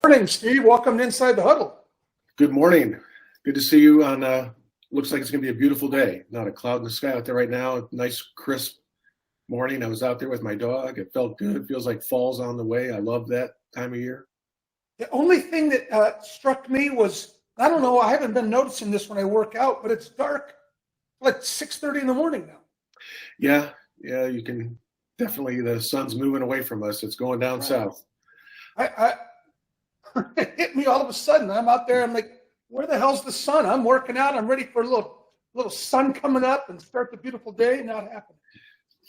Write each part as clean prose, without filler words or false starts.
Morning, Steve. Welcome to Inside the Huddle. Good morning. Good to see you on, looks like it's going to be a beautiful day. Not a cloud in the sky out there right now. Nice, crisp morning. I was out there with my dog. It felt good. It feels like fall's on the way. I love that time of year. The only thing that struck me was, I don't know, I haven't been noticing this when I work out, but it's dark like 6:30 in the morning now. Yeah, you can definitely, the sun's moving away from us. It's going down south. It hit me all of a sudden. I'm out there. I'm like, where the hell's the sun? I'm working out. I'm ready for a little sun coming up and start the beautiful day. Not happening.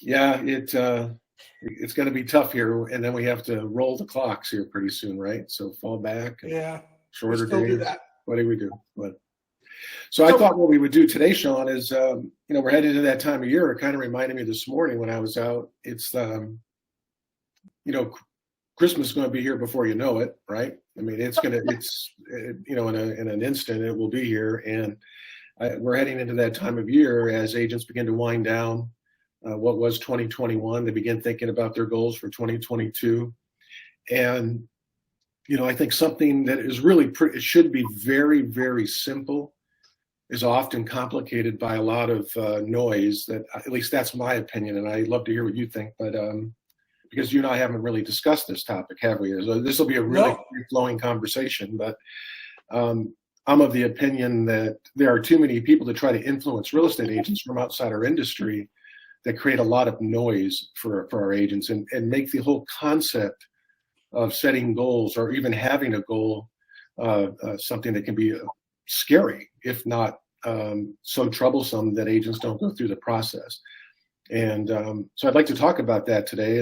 Yeah, it's going to be tough here, and then we have to roll the clocks here pretty soon, right? So fall back. Yeah, shorter days. Do that. What do we do? So I thought what we would do today, Sean, is we're heading into that time of year. It kind of reminded me this morning when I was out. It's Christmas is going to be here before you know it, right? I mean, in an instant it will be here, and we're heading into that time of year as agents begin to wind down what was 2021. They begin thinking about their goals for 2022, and I think something that is really it should be very, very simple is often complicated by a lot of noise. That, at least that's my opinion, and I'd love to hear what you think, but. Because you and I haven't really discussed this topic, have we? So this will be a really free-flowing conversation, but I'm of the opinion that there are too many people that try to influence real estate agents from outside our industry that create a lot of noise for our agents and make the whole concept of setting goals or even having a goal something that can be scary, if not so troublesome that agents don't go through the process. And so I'd like to talk about that today,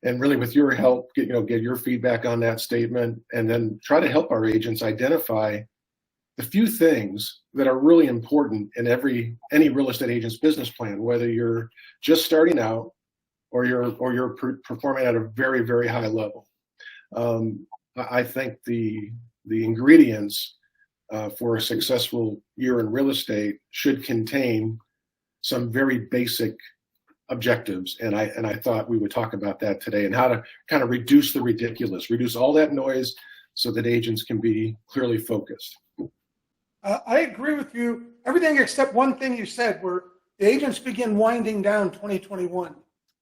and really with your help, get your feedback on that statement, and then try to help our agents identify the few things that are really important in any real estate agent's business plan, whether you're just starting out or you're performing at a very, very high level. I think the ingredients for a successful year in real estate should contain some very basic objectives, and I thought we would talk about that today and how to kind of reduce the ridiculous, reduce all that noise so that agents can be clearly focused. I agree with you. Everything except one thing you said, where the agents begin winding down 2021.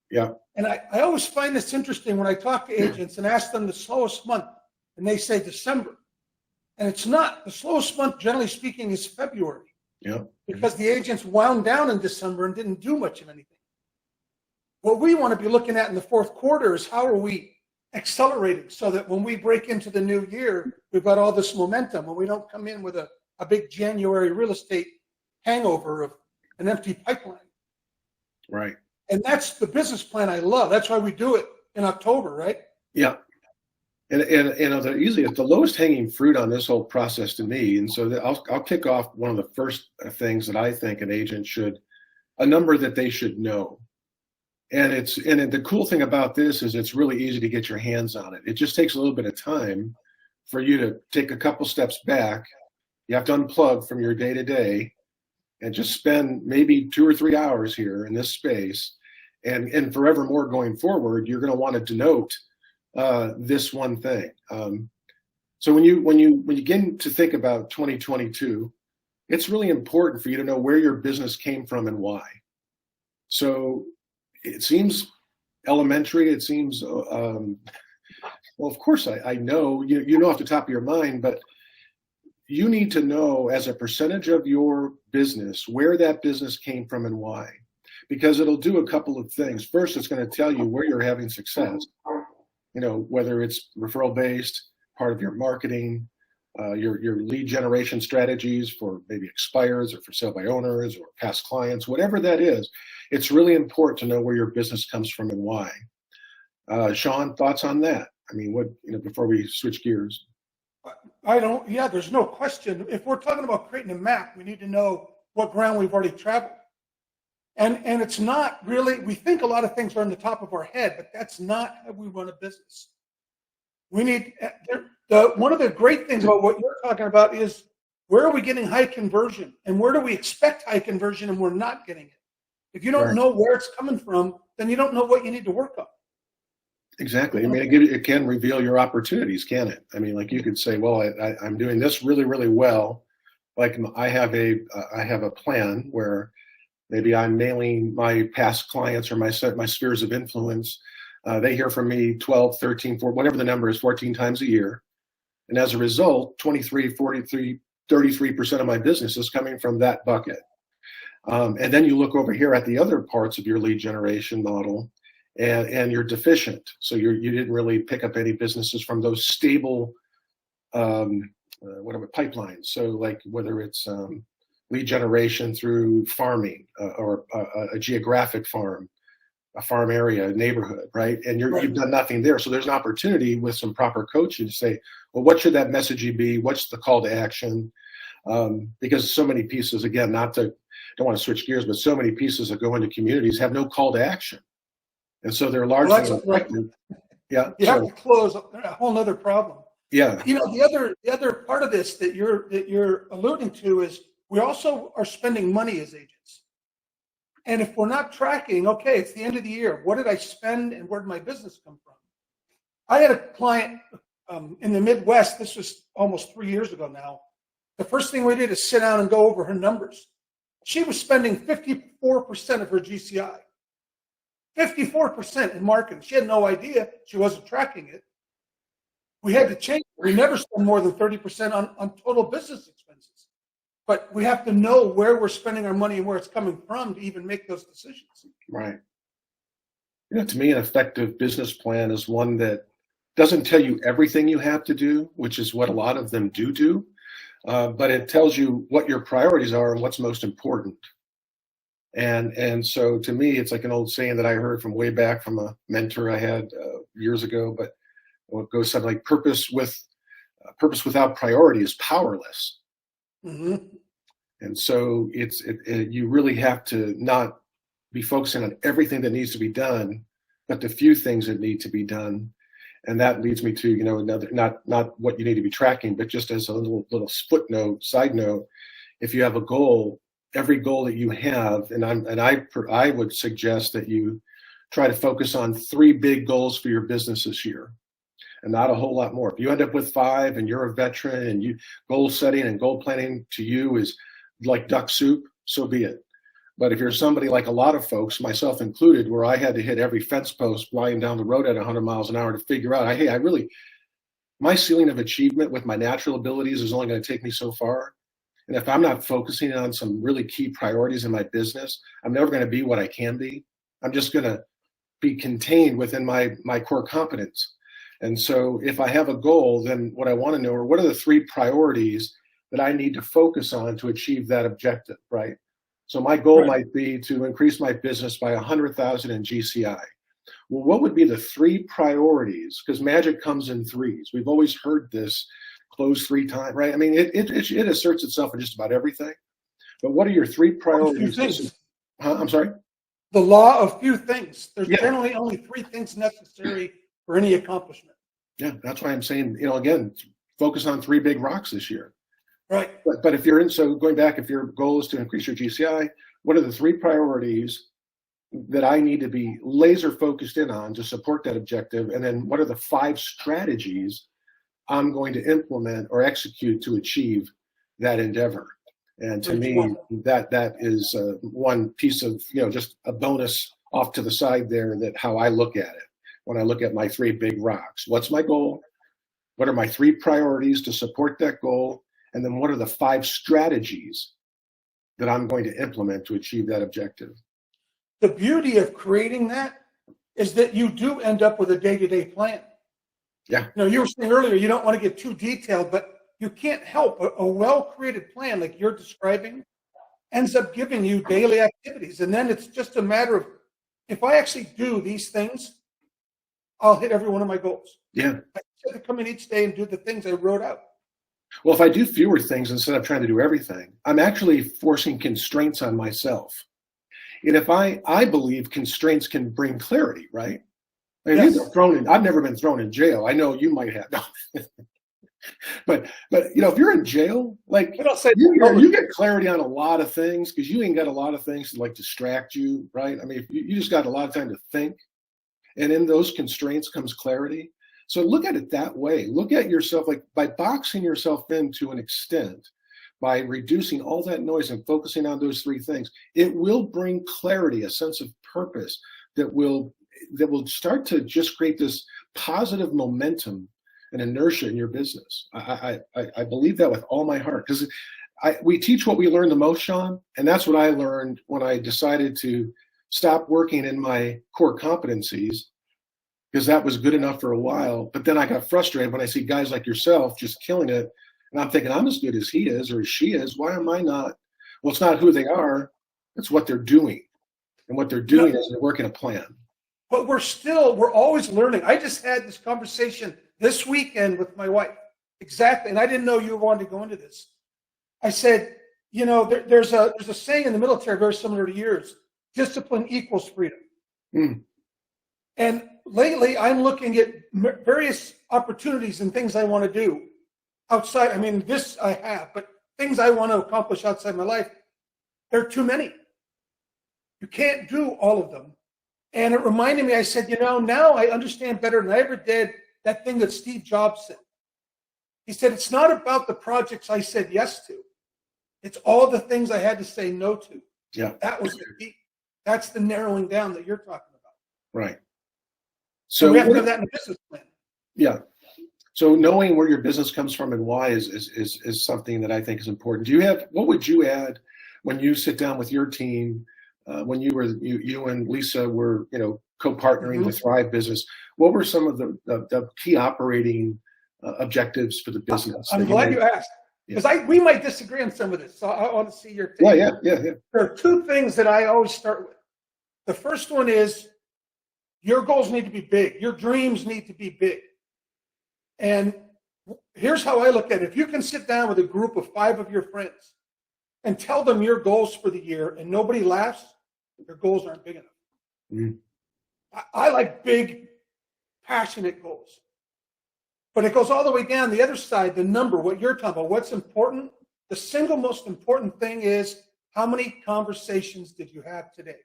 Yeah. And I always find this interesting when I talk to agents and ask them the slowest month, and they say December. And it's not. The slowest month, generally speaking, is February. Yeah. Because the agents wound down in December and didn't do much of anything. What we want to be looking at in the fourth quarter is how are we accelerating so that when we break into the new year, we've got all this momentum and we don't come in with a big January real estate hangover of an empty pipeline. Right. And that's the business plan I love. That's why we do it in October, right? Yeah. And usually it's the lowest hanging fruit on this whole process to me. And so I'll kick off one of the first things that I think an agent a number that they should know. And the cool thing about this is it's really easy to get your hands on it. It just takes a little bit of time for you to take a couple steps back. You have to unplug from your day-to-day and just spend maybe 2 or 3 hours here in this space. And forevermore going forward, you're going to want to denote this one thing. So when you begin to think about 2022, it's really important for you to know where your business came from and why. So it seems elementary. It seems, well, of course I know, you know off the top of your mind, but you need to know as a percentage of your business where that business came from and why, because it'll do a couple of things. First, it's going to tell you where you're having success, whether it's referral based, part of your marketing, your lead generation strategies for maybe expires or for sale by owners or past clients, whatever that is. It's really important to know where your business comes from and why. Sean, thoughts on that? I mean, before we switch gears? There's no question. If we're talking about creating a map, we need to know what ground we've already traveled. And it's not really, we think a lot of things are on the top of our head, but that's not how we run a business. We need, one of the great things about what you're talking about is where are we getting high conversion and where do we expect high conversion and we're not getting it? If you don't know where it's coming from, then you don't know what you need to work on. Exactly. I mean, it can reveal your opportunities, can it? I mean, like you could say, well, I'm doing this really, really well. Like I have a plan where maybe I'm mailing my past clients or my spheres of influence. They hear from me 12, 13, 14, whatever the number is, 14 times a year. And as a result, 23, 43, 33% of my business is coming from that bucket. And then you look over here at the other parts of your lead generation model, and you're deficient. So you didn't really pick up any businesses from those stable pipelines. So like whether it's lead generation through farming or a geographic farm, a farm area, a neighborhood, right? And you've done nothing there. So there's an opportunity with some proper coaching to say, well, what should that messaging be? What's the call to action? Because so many pieces, again, don't want to switch gears, but so many pieces that go into communities have no call to action. And so they're largely effective. Yeah. You have to close a whole nother problem. Yeah. You know, the other part of this that you're alluding to is we also are spending money as agents. And if we're not tracking, okay, it's the end of the year. What did I spend and where did my business come from? I had a client in the Midwest. This was almost 3 years ago now. The first thing we did is sit down and go over her numbers. She was spending 54% of her GCI. 54% in marketing. She had no idea. She wasn't tracking it. We had to change it. We never spend more than 30% on total business expenses. But we have to know where we're spending our money and where it's coming from to even make those decisions. Right. You know, to me, an effective business plan is one that doesn't tell you everything you have to do, which is what a lot of them do. But it tells you what your priorities are and what's most important. And so to me, it's like an old saying that I heard from way back from a mentor I had years ago, but it goes something like purpose without priority is powerless. Mm-hmm. And so you really have to not be focusing on everything that needs to be done, but the few things that need to be done. And that leads me to, another, not what you need to be tracking, but just as a little footnote, side note, if you have a goal, every goal that you have, and I would suggest that you try to focus on 3 big goals for your business this year, and not a whole lot more. If you end up with 5 and you're a veteran and goal setting and goal planning to you is like duck soup, so be it. But if you're somebody like a lot of folks, myself included, where I had to hit every fence post flying down the road at 100 miles an hour to figure out, hey, my ceiling of achievement with my natural abilities is only going to take me so far. And if I'm not focusing on some really key priorities in my business, I'm never going to be what I can be. I'm just going to be contained within my core competence. And so if I have a goal, then what I want to know are what are the 3 priorities that I need to focus on to achieve that objective, right? So my goal might be to increase my business by 100,000 in GCI. Well, what would be the 3 priorities? Because magic comes in threes. We've always heard this, close 3 times, right? I mean, it asserts itself in just about everything. But what are your 3 priorities? I'm sorry? The law of few things. There's generally only 3 things necessary for any accomplishment. Yeah, that's why I'm saying, again, focus on 3 big rocks this year. Right. But if going back, if your goal is to increase your GCI, what are the 3 priorities that I need to be laser focused in on to support that objective? And then what are the 5 strategies I'm going to implement or execute to achieve that endeavor? And to me, that is one piece of, just a bonus off to the side there, that how I look at it when I look at my 3 big rocks. What's my goal? What are my 3 priorities to support that goal? And then what are the 5 strategies that I'm going to implement to achieve that objective? The beauty of creating that is that you do end up with a day-to-day plan. Yeah. You were saying earlier, you don't want to get too detailed, but you can't help a well-created plan like you're describing ends up giving you daily activities. And then it's just a matter of, if I actually do these things, I'll hit every one of my goals. Yeah. I just have to come in each day and do the things I wrote out. Well, if I do fewer things instead of trying to do everything, I'm actually forcing constraints on myself. And if I believe constraints can bring clarity, right? I mean, Yes. I've never been thrown in jail. I know you might have. No. But if you're in jail, like you get clarity on a lot of things, because you ain't got a lot of things to like distract you, right? I mean, you just got a lot of time to think. And in those constraints comes clarity. So look at it that way. Look at yourself like by boxing yourself in to an extent, by reducing all that noise and focusing on those three things, it will bring clarity, a sense of purpose that will start to just create this positive momentum and inertia in your business. I believe that with all my heart, because we teach what we learn the most, Sean, and that's what I learned when I decided to stop working in my core competencies, because that was good enough for a while. But then I got frustrated when I see guys like yourself just killing it, and I'm thinking, I'm as good as he is or as she is. Why am I not? Well, it's not who they are. It's what they're doing. And what they're doing is they're working a plan. But we're always learning. I just had this conversation this weekend with my wife. Exactly. And I didn't know you wanted to go into this. I said, there's a saying in the military very similar to yours: discipline equals freedom. Mm. And lately I'm looking at various opportunities and things I want to do outside. I mean, this I have, but things I want to accomplish outside my life, there are too many. You can't do all of them. And it reminded me, I said, now I understand better than I ever did that thing that Steve Jobs said. He said, it's not about the projects I said yes to. It's all the things I had to say no to. Yeah. That was the key. That's the narrowing down that you're talking about. Right. So we have to have that in a business plan. Yeah. So knowing where your business comes from and why is something that I think is important. What would you add when you sit down with your team, when you and Lisa were, co-partnering the Thrive business? What were some of the key operating objectives for the business? I'm glad you asked, because we might disagree on some of this. So I want to see your take. Yeah. There are two things that I always start with. The first one is your goals need to be big. Your dreams need to be big. And here's how I look at it. If you can sit down with a group of 5 of your friends and tell them your goals for the year and nobody laughs, your goals aren't big enough. Mm. I like big, passionate goals. But it goes all the way down the other side, the number, what you're talking about, what's important. The single most important thing is, how many conversations did you have today?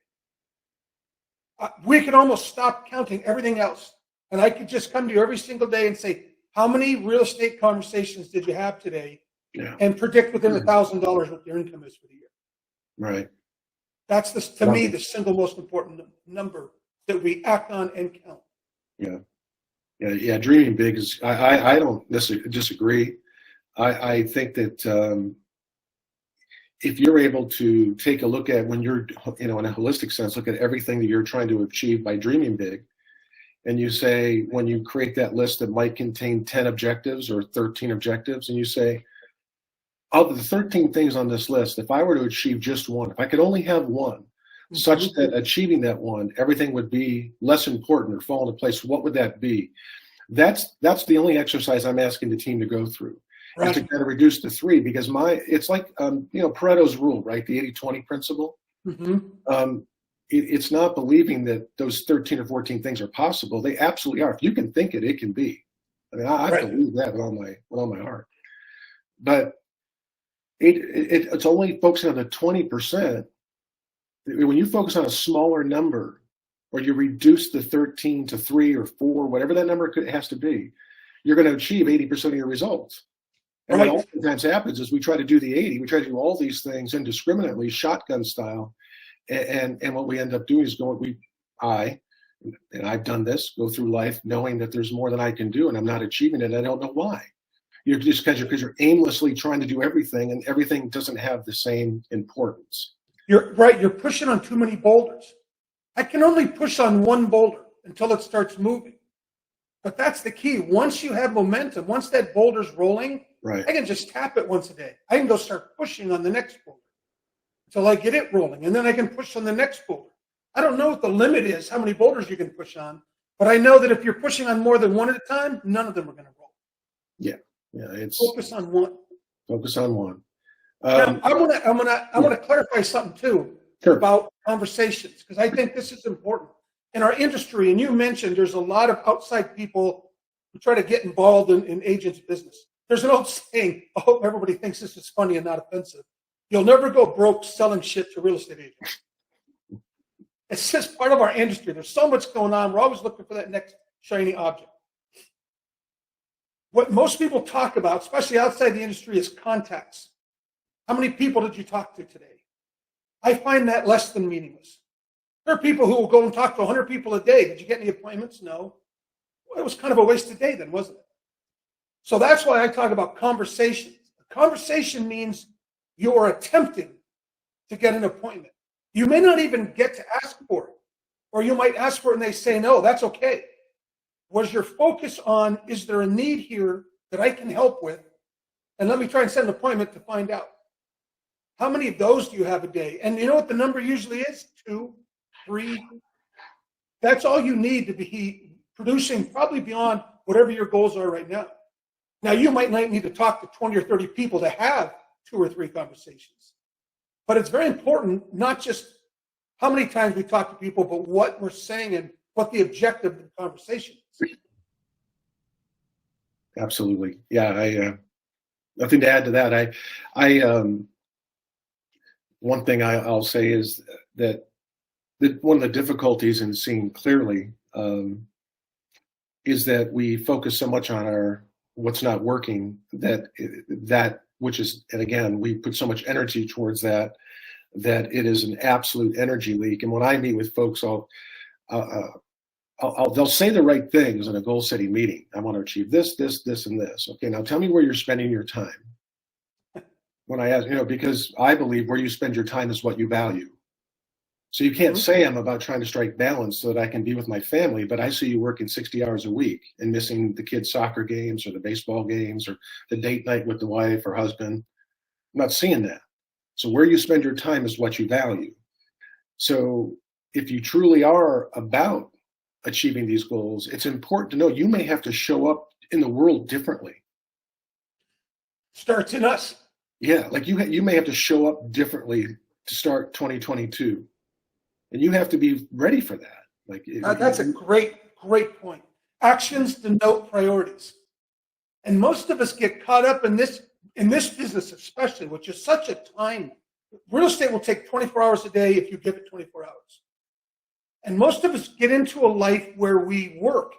We could almost stop counting everything else. And I could just come to you every single day and say, how many real estate conversations did you have today? Yeah. And predict within $1,000 what your income is for the year. Right. That's to me the single most important number that we act on and count. Yeah. Dreaming big is. I don't disagree. I think that if you're able to take a look at, when you're, in a holistic sense, look at everything that you're trying to achieve by dreaming big, and you say, when you create that list that might contain 10 objectives or 13 objectives, and you say, of the 13 things on this list, if I were to achieve just one, if I could only have one, such that achieving that one, everything would be less important or fall into place, what would that be? That's the only exercise I'm asking the team to go through. Right. Is to kind of reduce to 3, because it's like, Pareto's rule, right? The 80-20 principle. Mm-hmm. It's not believing that those 13 or 14 things are possible. They absolutely are. If you can think it, it can be. I mean, I believe that with all my heart. But it's only focusing on the 20%. When you focus on a smaller number, or you reduce the 13 to 3 or 4, whatever that number has to be, you're going to achieve 80% of your results. And what oftentimes happens is we try to do the 80. We try to do all these things indiscriminately, shotgun style. And what we end up doing is and I've done this, go through life knowing that there's more than I can do, and I'm not achieving it. I don't know why. You're just because you're aimlessly trying to do everything, and everything doesn't have the same importance. You're right. You're pushing on too many boulders. I can only push on one boulder until it starts moving. But that's the key. Once you have momentum, once that boulder's rolling, right, I can just tap it once a day. I can go start pushing on the next boulder until I get it rolling. And then I can push on the next boulder. I don't know what the limit is, how many boulders you can push on, but I know that if you're pushing on more than one at a time, none of them are going to roll. Yeah. It's focus on one. Focus on one. Now, I want to clarify something too about conversations, because I think this is important in our industry. And you mentioned there's a lot of outside people who try to get involved in agents' business. There's an old saying, I hope everybody thinks this is funny and not offensive: you'll never go broke selling shit to real estate agents. It's just part of our industry. There's so much going on. We're always looking for that next shiny object. What most people talk about, especially outside the industry, is contacts. How many people did you talk to today? I find that less than meaningless. There are people who will go and talk to 100 people a day. Did you get any appointments? No. Well, it was kind of a wasted day then, wasn't it? So that's why I talk about conversations. A conversation means you are attempting to get an appointment. You may not even get to ask for it, or you might ask for it and they say no. That's okay. Was your focus on, is there a need here that I can help with? And let me try and set an appointment to find out. How many of those do you have a day? And you know what the number usually is? 2, 3. That's all you need to be producing, probably beyond whatever your goals are right now. Now, you might not need to talk to 20 or 30 people to have 2 or 3 conversations. But it's very important, not just how many times we talk to people, but what we're saying and what the objective of the conversation is. Absolutely. Yeah, nothing to add to that. One thing I'll say is that one of the difficulties in seeing clearly is that we focus so much on what's not working that which is, and again, we put so much energy towards that it is an absolute energy leak. And when I meet with folks, they'll say the right things in a goal setting meeting. I want to achieve this, this, this, and this. Okay, now tell me where you're spending your time. When I ask, because I believe where you spend your time is what you value. So you can't say I'm about trying to strike balance so that I can be with my family, but I see you working 60 hours a week and missing the kids' soccer games or the baseball games or the date night with the wife or husband. I'm not seeing that. So where you spend your time is what you value. So if you truly are about achieving these goals, it's important to know you may have to show up in the world differently. Starts in us. Yeah, like you may have to show up differently to start 2022. And you have to be ready for that. That's a great point. Actions denote priorities. And most of us get caught up in this business especially, which is such a time. Real estate will take 24 hours a day if you give it 24 hours. And most of us get into a life where we work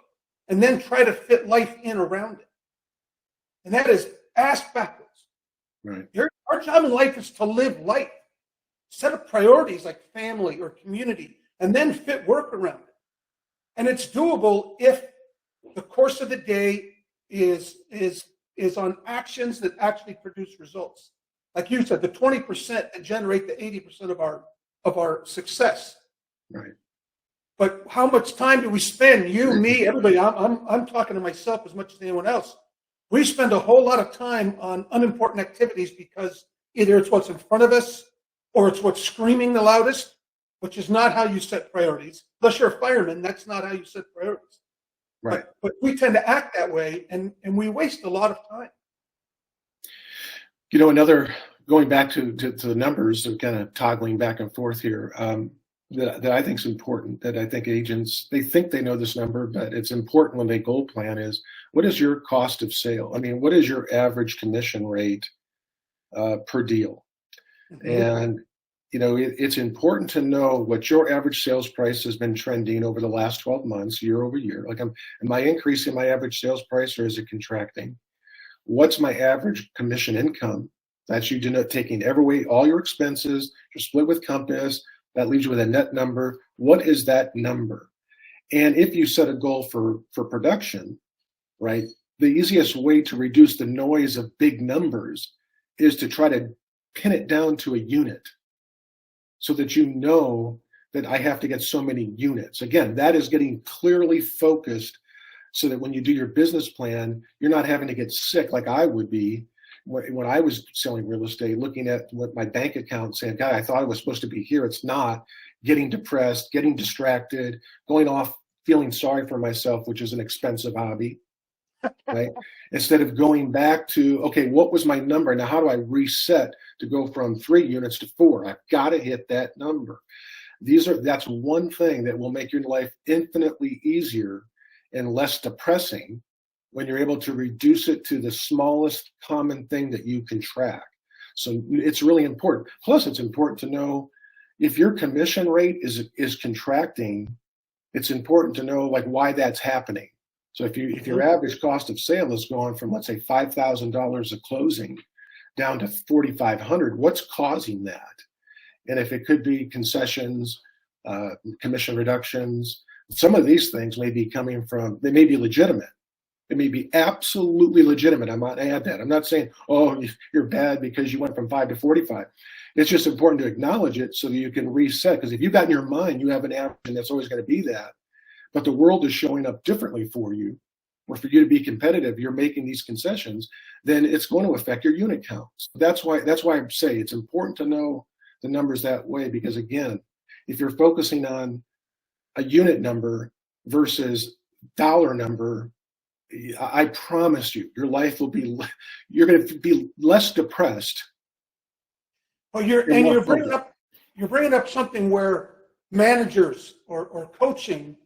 and then try to fit life in around it. And that is ass backwards. Right. Our job in life is to live life. Set up priorities like family or community, and then fit work around it. And it's doable if the course of the day is on actions that actually produce results. Like you said, the 20% that generate the 80% of our success. Right. But how much time do we spend? You, me, everybody. I'm talking to myself as much as anyone else. We spend a whole lot of time on unimportant activities because either it's what's in front of us or it's what's screaming the loudest, which is not how you set priorities. Unless you're a fireman, that's not how you set priorities. Right. But we tend to act that way, and we waste a lot of time. Going back to the numbers, and kind of toggling back and forth here, that I think is important, that I think agents, they think they know this number, but it's important when they goal plan is, what is your cost of sale? I mean, what is your average commission rate per deal? Mm-hmm. And, it's important to know what your average sales price has been trending over the last 12 months, year over year. Like, am I increasing my average sales price or is it contracting? What's my average commission income? That's you taking all your expenses, you're split with Compass, that leaves you with a net number. What is that number? And if you set a goal for production, right, the easiest way to reduce the noise of big numbers is to try to pin it down to a unit so that you know that I have to get so many units. Again, that is getting clearly focused so that when you do your business plan, you're not having to get sick like I would be when I was selling real estate, looking at what my bank account saying, God, I thought I was supposed to be here. It's not. Getting depressed, getting distracted, going off, feeling sorry for myself, which is an expensive hobby, right? Instead of going back to, okay, what was my number? Now, how do I reset to go from 3 units to 4? I've got to hit that number. That's one thing that will make your life infinitely easier and less depressing when you're able to reduce it to the smallest common thing that you can track. So it's really important. Plus, it's important to know, if your commission rate is contracting, it's important to know like why that's happening. So if your average cost of sale is going from, let's say, $5,000 a closing down to $4,500, what's causing that? And if it could be concessions, commission reductions, some of these things may be coming from, they may be legitimate. It may be absolutely legitimate. I might add that. I'm not saying, oh, you're bad because you went from 5 to 45. It's just important to acknowledge it so that you can reset. Because if you've got in your mind, you have an average and that's always going to be that, but the world is showing up differently for you, or for you to be competitive, you're making these concessions, then it's going to affect your unit counts. That's why I say it's important to know the numbers that way, because again, if you're focusing on a unit number versus dollar number, I promise you, your life will be, you're going to be less depressed. Well, you're bringing up something where managers or coaching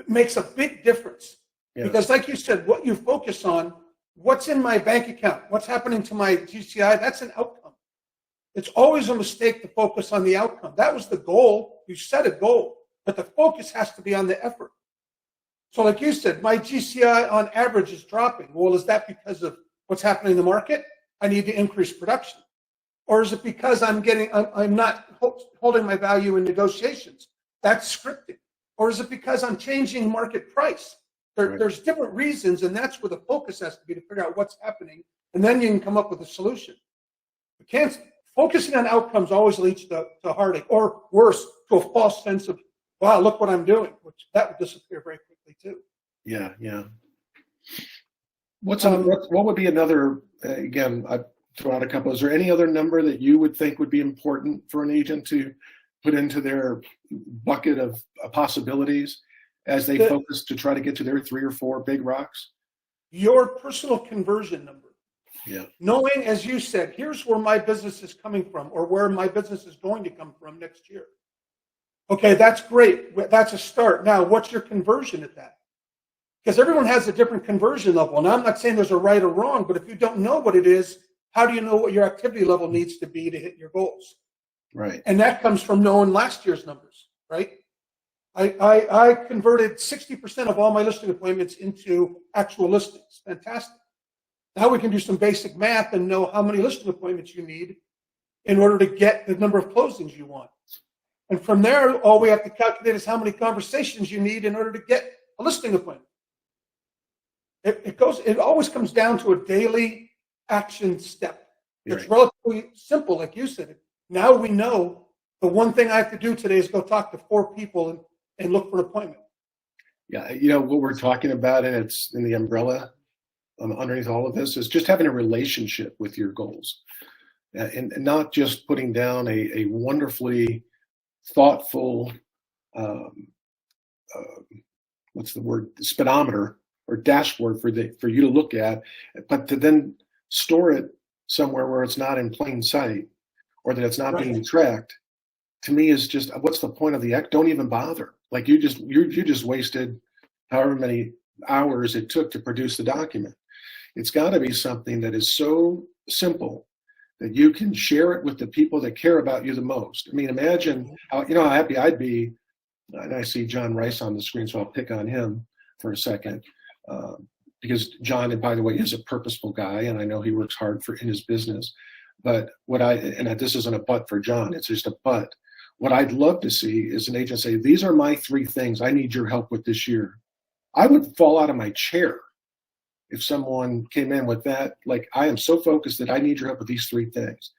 makes a big difference. Yeah. Because like you said, what you focus on, what's in my bank account, what's happening to my GCI, that's an outcome. It's always a mistake to focus on the outcome. That was the goal. You set a goal, but the focus has to be on the effort. So like you said, my GCI on average is dropping. Well, is that because of what's happening in the market? I need to increase production. Or is it because I'm not holding my value in negotiations? That's scripting. Or is it because I'm changing market price? There's different reasons, and that's where the focus has to be, to figure out what's happening, and then you can come up with a solution. Focusing on outcomes always leads to heartache, or worse, to a false sense of, wow, look what I'm doing, which that would disappear very quickly too. Yeah. What would be another, again, I throw out a couple, is there any other number that you would think would be important for an agent to put into their bucket of possibilities as they focus to try to get to their 3 or 4 big rocks? Your personal conversion number. Yeah. Knowing, as you said, here's where my business is coming from, or where my business is going to come from next year. Okay, that's great. That's a start. Now, what's your conversion at that? Because everyone has a different conversion level. And I'm not saying there's a right or wrong, but if you don't know what it is, how do you know what your activity level needs to be to hit your goals? Right. And that comes from knowing last year's numbers, right? I converted 60% of all my listing appointments into actual listings. Fantastic. Now we can do some basic math and know how many listing appointments you need in order to get the number of closings you want. And from there, all we have to calculate is how many conversations you need in order to get a listing appointment. It always comes down to a daily action step. It's relatively simple, like you said. Now we know the one thing I have to do today is go talk to 4 people and look for an appointment. Yeah, what we're talking about, and it's in the umbrella underneath all of this, is just having a relationship with your goals, and not just putting down a wonderfully thoughtful, what's the word, speedometer or dashboard for you to look at, but to then store it somewhere where it's not in plain sight, or that it's not being tracked. To me, is just, what's the point of the act? Don't even bother. Like you just wasted however many hours it took to produce the document. It's got to be something that is so simple that you can share it with the people that care about you the most. I mean, imagine how happy I'd be. And I see John Rice on the screen, so I'll pick on him for a second, because John, and by the way, is a purposeful guy, and I know he works hard in his business. But this isn't a but for John, it's just a but. What I'd love to see is an agent say, these are my 3 things I need your help with this year. I would fall out of my chair if someone came in with that. Like, I am so focused that I need your help with these 3 things,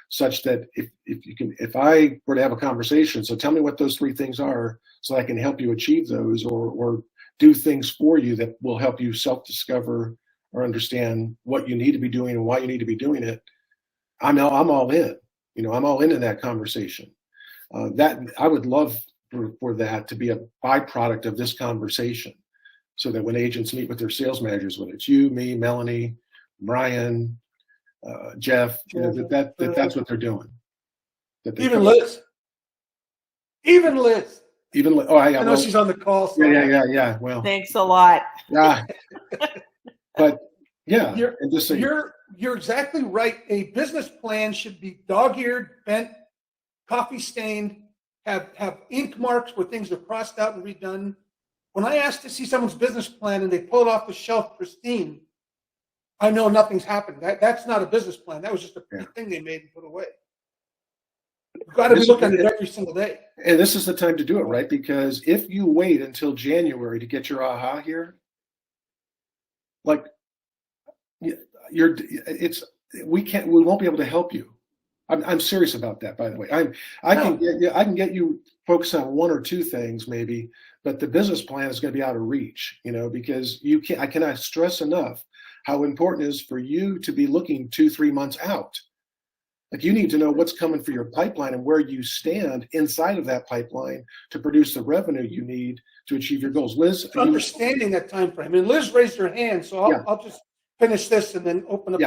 such that if I were to have a conversation, so tell me what those 3 things are so I can help you achieve those, or do things for you that will help you self-discover or understand what you need to be doing and why you need to be doing it. I'm all in. I'm all in that conversation. That I would love for that to be a byproduct of this conversation, so that when agents meet with their sales managers, whether it's you, me, Melanie, Brian, Jeff, that's what they're doing. Even Liz. I know she's on the call. So. Yeah. Well, thanks a lot. Yeah. But yeah, you're exactly right. A business plan should be dog-eared, bent, coffee stained, have ink marks where things are crossed out and redone. When I ask to see someone's business plan and they pull it off the shelf pristine, I know nothing's happened. That's not a business plan. That was just a pretty thing they made and put away. You've got to be looking at it every single day. And this is the time to do it, right? Because if you wait until January to get your aha here, like we won't be able to help you. I'm serious about that, by the way. I can get you focused on one or two things maybe, but the business plan is going to be out of reach, because I cannot stress enough how important it is for you to be looking 2-3 months out. Like, you need to know what's coming for your pipeline and where you stand inside of that pipeline to produce the revenue you need to achieve your goals. Liz, understanding that time frame. And Liz raised her hand, so I'll just finish this and then open up.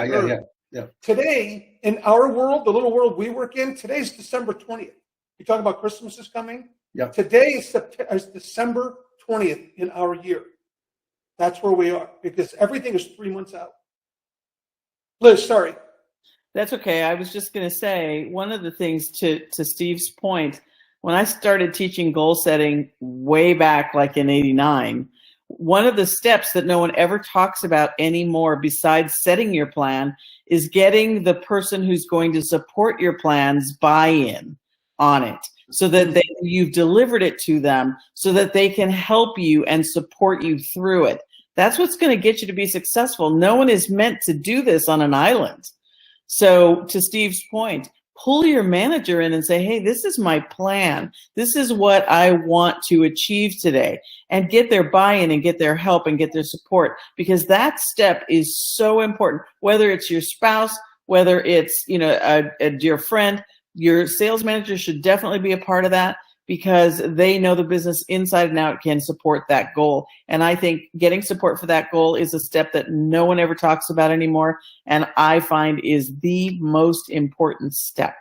Yeah. Today, in our world, the little world we work in, today's December 20th. You talk about Christmas is coming. Yeah. Today is December 20th in our year. That's where we are, because everything is 3 months out. Liz, sorry. That's okay. I was just going to say, one of the things to Steve's point, when I started teaching goal setting way back, like in '89, one of the steps that no one ever talks about anymore besides setting your plan is getting the person who's going to support your plans buy-in on it, so that you've delivered it to them so that they can help you and support you through it. That's what's going to get you to be successful. No one is meant to do this on an island. So to Steve's point, pull your manager in and say, hey, this is my plan. This is what I want to achieve today, and get their buy-in and get their help and get their support, because that step is so important. Whether it's your spouse, whether it's, a dear friend, your sales manager should definitely be a part of that, because they know the business inside and out, can support that goal. And I think getting support for that goal is a step that no one ever talks about anymore, and I find is the most important step.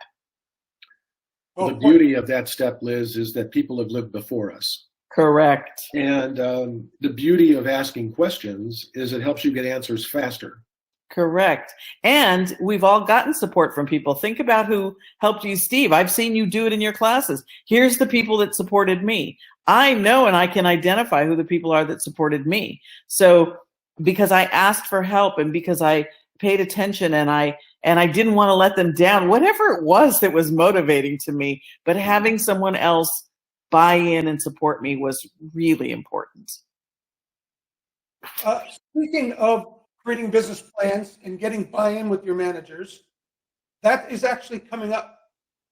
The beauty of that step, Liz, is that people have lived before us. Correct. And the beauty of asking questions is it helps you get answers faster. Correct. And we've all gotten support from people. Think about who helped you, Steve. I've seen you do it in your classes. Here's the people that supported me. I know, and I can identify who the people are that supported me. So because I asked for help, and because I paid attention, and I didn't want to let them down, whatever it was that was motivating to me, but having someone else buy in and support me was really important. Speaking of creating business plans and getting buy-in with your managers, that is actually coming up.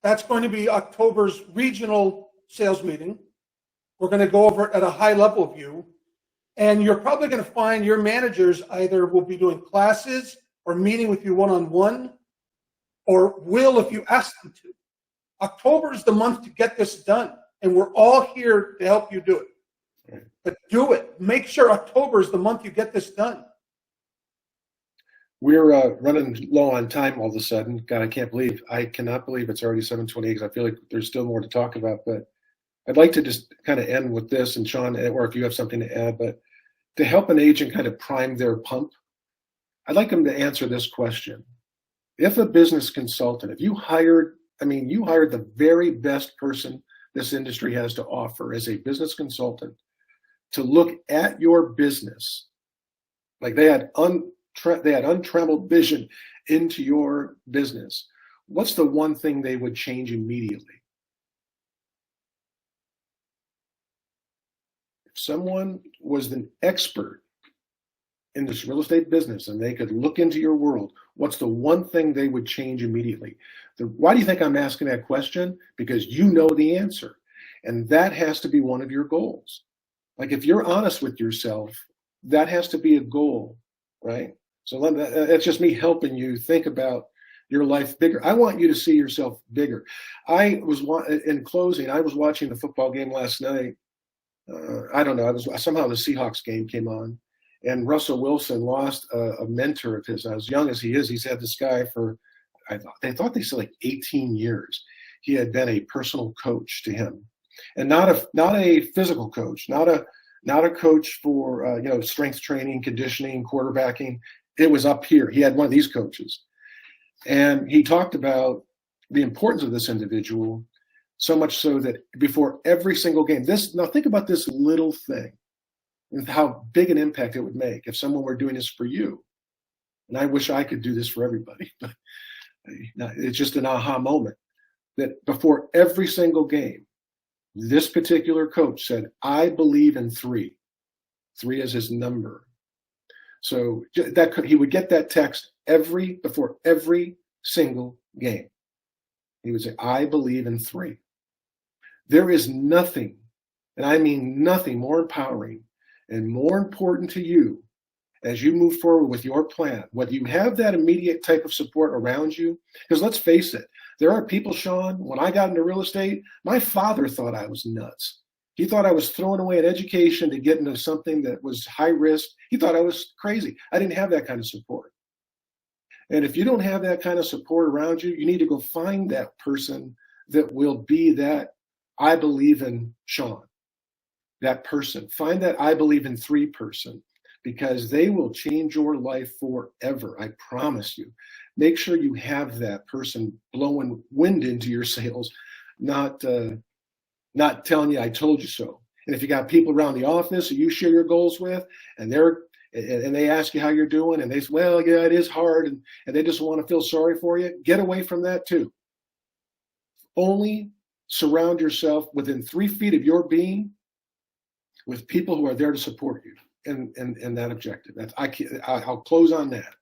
That's going to be October's regional sales meeting. We're going to go over it at a high level view, and you're probably going to find your managers either will be doing classes or meeting with you one-on-one, or will if you ask them to. October is the month to get this done, and we're all here to help you do it. But do it. Make sure October is the month you get this done. We're running low on time all of a sudden. God, I cannot believe it's already 7:28, because I feel like there's still more to talk about. But I'd like to just kind of end with this, and Sean, or if you have something to add, but to help an agent kind of prime their pump, I'd like them to answer this question. If a business consultant, if you hired the very best person this industry has to offer as a business consultant to look at your business, like they had untrammeled vision into your business, what's the one thing they would change immediately? If someone was an expert in this real estate business and they could look into your world, what's the one thing they would change immediately? Why do you think I'm asking that question? Because you know the answer. And that has to be one of your goals. Like, if you're honest with yourself, that has to be a goal, right? So that's just me helping you think about your life bigger. I want you to see yourself bigger. In closing, I was watching the football game last night. I don't know. Somehow the Seahawks game came on, and Russell Wilson lost a mentor of his. As young as he is, he's had this guy for, they said like 18 years. He had been a personal coach to him, and not a physical coach, not a coach for strength training, conditioning, quarterbacking. It was up here. He had one of these coaches, and he talked about the importance of this individual So much so that before every single game, now think about this little thing and how big an impact it would make if someone were doing this for you. And I wish I could do this for everybody, but it's just an aha moment that before every single game, this particular coach said, I believe in 3. 3 is his number. So that he would get that text before every single game. He would say, I believe in 3. There is nothing, and I mean nothing, more empowering and more important to you as you move forward with your plan, whether you have that immediate type of support around you. Because let's face it, there are people, Sean, when I got into real estate, my father thought I was nuts. He thought I was throwing away an education to get into something that was high risk. He thought I was crazy. I didn't have that kind of support. And if you don't have that kind of support around you, you need to go find that person that will be that I believe in Sean, that person. Find that I believe in 3 person, because they will change your life forever. I promise you. Make sure you have that person blowing wind into your sails, not telling you I told you so. And if you got people around the office that you share your goals with, and they ask you how you're doing, and they say, well, yeah, it is hard, and they just want to feel sorry for you, get away from that too. Only surround yourself within 3 feet of your being with people who are there to support you in that objective. I'll close on that.